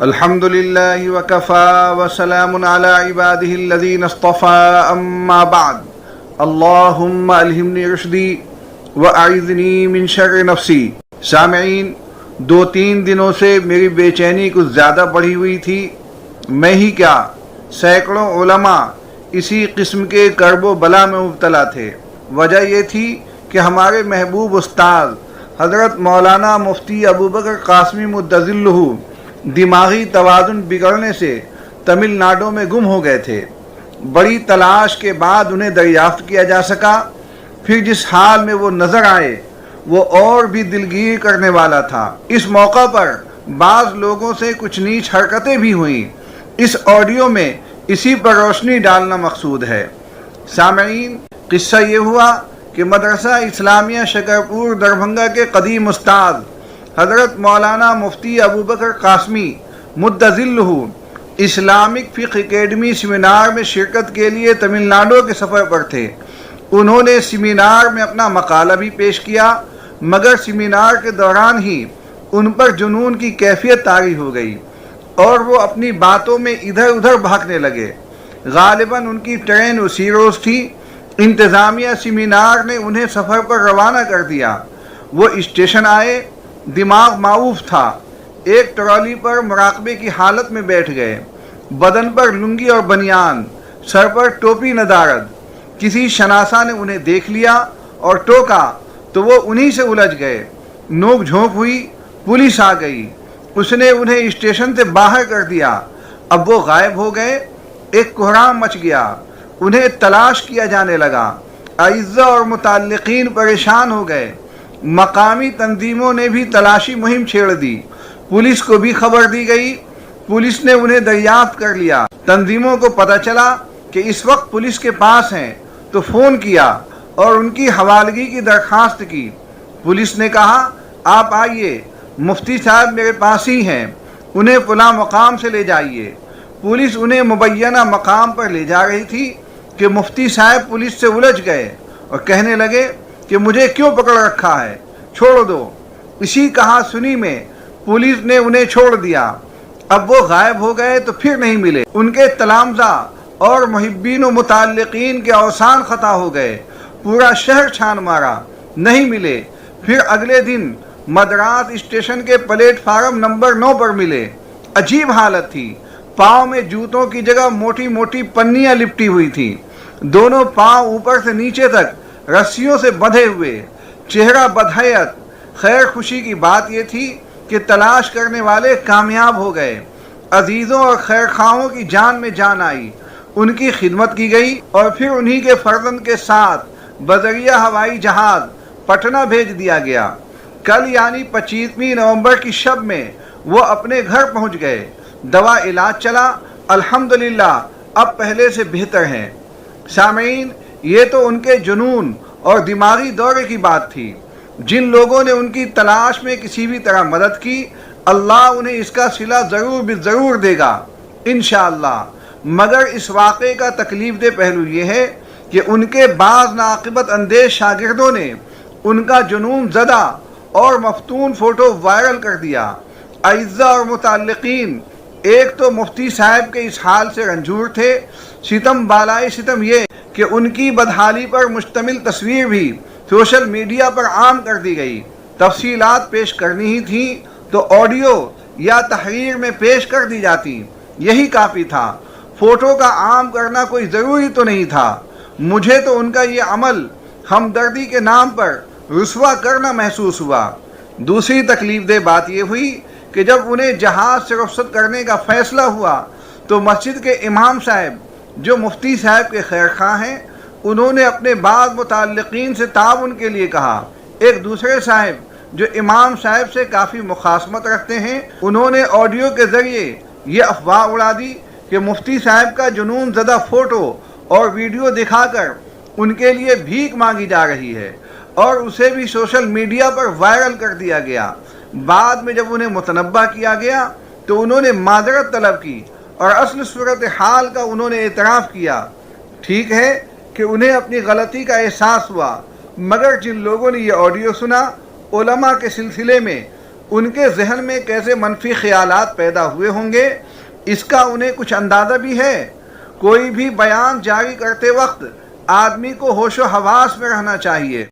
الحمد لله وكفى وسلام على عباده الذين اصطفى أما بعد اللهم ألهمني رشدي وأعذني من شر نفسي. سامعین، 2-3 دنوں سے میری بے چینی کچھ زیادہ بڑھی ہوئی تھی. میں ہی کیا، سینکڑوں علماء اسی قسم کے کرب و بلا میں مبتلا تھے. وجہ یہ تھی کہ ہمارے محبوب استاد حضرت مولانا مفتی ابوبکر قاسمی مدظلہ دماغی توازن بگڑنے سے تمل ناڈو میں گم ہو گئے تھے. بڑی تلاش کے بعد انہیں دریافت کیا جا سکا. پھر جس حال میں وہ نظر آئے وہ اور بھی دلگیر کرنے والا تھا. اس موقع پر بعض لوگوں سے کچھ نیچ حرکتیں بھی ہوئیں. اس آڈیو میں اسی پر روشنی ڈالنا مقصود ہے. سامعین، قصہ یہ ہوا کہ مدرسہ اسلامیہ شکرپور دربھنگا کے قدیم استاد حضرت مولانا مفتی ابوبکر قاسمی مدظلہ اسلامک فقہ اکیڈمی سیمینار میں شرکت کے لیے تمل ناڈو کے سفر پر تھے. انہوں نے سیمینار میں اپنا مقالہ بھی پیش کیا، مگر سیمینار کے دوران ہی ان پر جنون کی کیفیت طاری ہو گئی اور وہ اپنی باتوں میں ادھر ادھر بھاگنے لگے. غالباً ان کی ٹرین اسی روز تھی. انتظامیہ سیمینار نے انہیں سفر پر روانہ کر دیا. وہ اسٹیشن آئے، دماغ معوف تھا. ایک ٹرالی پر مراقبے کی حالت میں بیٹھ گئے. بدن پر لنگی اور بنیان، سر پر ٹوپی ندارد. کسی شناسا نے انہیں دیکھ لیا اور ٹوکا تو وہ انہی سے الجھ گئے. نوک جھونک ہوئی، پولیس آ گئی. اس نے انہیں اسٹیشن سے باہر کر دیا. اب وہ غائب ہو گئے. ایک کوہرام مچ گیا. انہیں تلاش کیا جانے لگا. اعزہ اور متعلقین پریشان ہو گئے. مقامی تنظیموں نے بھی تلاشی مہم چھیڑ دی. پولیس کو بھی خبر دی گئی. پولیس نے انہیں دریافت کر لیا. تنظیموں کو پتہ چلا کہ اس وقت پولیس کے پاس ہیں تو فون کیا اور ان کی حوالگی کی درخواست کی. پولیس نے کہا، آپ آئیے، مفتی صاحب میرے پاس ہی ہیں، انہیں فلاں مقام سے لے جائیے. پولیس انہیں مبینہ مقام پر لے جا رہی تھی کہ مفتی صاحب پولیس سے الجھ گئے اور کہنے لگے کہ مجھے کیوں پکڑ رکھا ہے، چھوڑ دو. اسی کہا سنی میں پولیس نے انہیں چھوڑ دیا. اب وہ غائب ہو گئے تو پھر نہیں ملے. ان کے تلامذہ اور محبین و متعلقین کے اوسان خطا ہو گئے. پورا شہر چھان مارا، نہیں ملے. پھر اگلے دن مدراس اسٹیشن کے پلیٹ فارم نمبر 9 پر ملے. عجیب حالت تھی. پاؤں میں جوتوں کی جگہ موٹی موٹی پنیاں لپٹی ہوئی تھیں. دونوں پاؤں اوپر سے نیچے تک رسیوں سے بندھے ہوئے. چہرہ بدحیت. خیر خوشی کی بات یہ تھی کہ تلاش کرنے والے کامیاب ہو گئے. عزیزوں اور خیر خواہوں کی جان میں جان آئی. ان کی خدمت کی گئی اور پھر انہی کے فرزند کے ساتھ بذریعہ ہوائی جہاز پٹنہ بھیج دیا گیا. کل یعنی 25 نومبر کی شب میں وہ اپنے گھر پہنچ گئے. دوا علاج چلا، الحمدللہ اب پہلے سے بہتر ہیں. سامعین، یہ تو ان کے جنون اور دماغی دورے کی بات تھی. جن لوگوں نے ان کی تلاش میں کسی بھی طرح مدد کی، اللہ انہیں اس کا صلہ ضرور ضرور دے گا انشاءاللہ. مگر اس واقعے کا تکلیف دہ پہلو یہ ہے کہ ان کے بعض ناقبت اندیش شاگردوں نے ان کا جنون زدہ اور مفتون فوٹو وائرل کر دیا. اعزہ اور متعلقین ایک تو مفتی صاحب کے اس حال سے رنجور تھے. ستم بالائے ستم یہ کہ ان کی بدحالی پر مشتمل تصویر بھی سوشل میڈیا پر عام کر دی گئی. تفصیلات پیش کرنی ہی تھیں تو آڈیو یا تحریر میں پیش کر دی جاتی، یہی کافی تھا. فوٹو کا عام کرنا کوئی ضروری تو نہیں تھا. مجھے تو ان کا یہ عمل ہمدردی کے نام پر رسوا کرنا محسوس ہوا. دوسری تکلیف دہ بات یہ ہوئی کہ جب انہیں جہاز سے رخصت کرنے کا فیصلہ ہوا تو مسجد کے امام صاحب جو مفتی صاحب کے خیر خواہ ہیں، انہوں نے اپنے بعض متعلقین سے تعاون کے لیے کہا. ایک دوسرے صاحب جو امام صاحب سے کافی مخاصمت رکھتے ہیں، انہوں نے آڈیو کے ذریعے یہ افواہ اڑا دی کہ مفتی صاحب کا جنون زدہ فوٹو اور ویڈیو دکھا کر ان کے لیے بھیک مانگی جا رہی ہے اور اسے بھی سوشل میڈیا پر وائرل کر دیا گیا. بعد میں جب انہیں متنبہ کیا گیا تو انہوں نے معذرت طلب کی اور اصل صورتحال کا انہوں نے اعتراف کیا. ٹھیک ہے کہ انہیں اپنی غلطی کا احساس ہوا، مگر جن لوگوں نے یہ آڈیو سنا، علماء کے سلسلے میں ان کے ذہن میں کیسے منفی خیالات پیدا ہوئے ہوں گے، اس کا انہیں کچھ اندازہ بھی ہے۔ کوئی بھی بیان جاری کرتے وقت آدمی کو ہوش و حواس میں رہنا چاہیے۔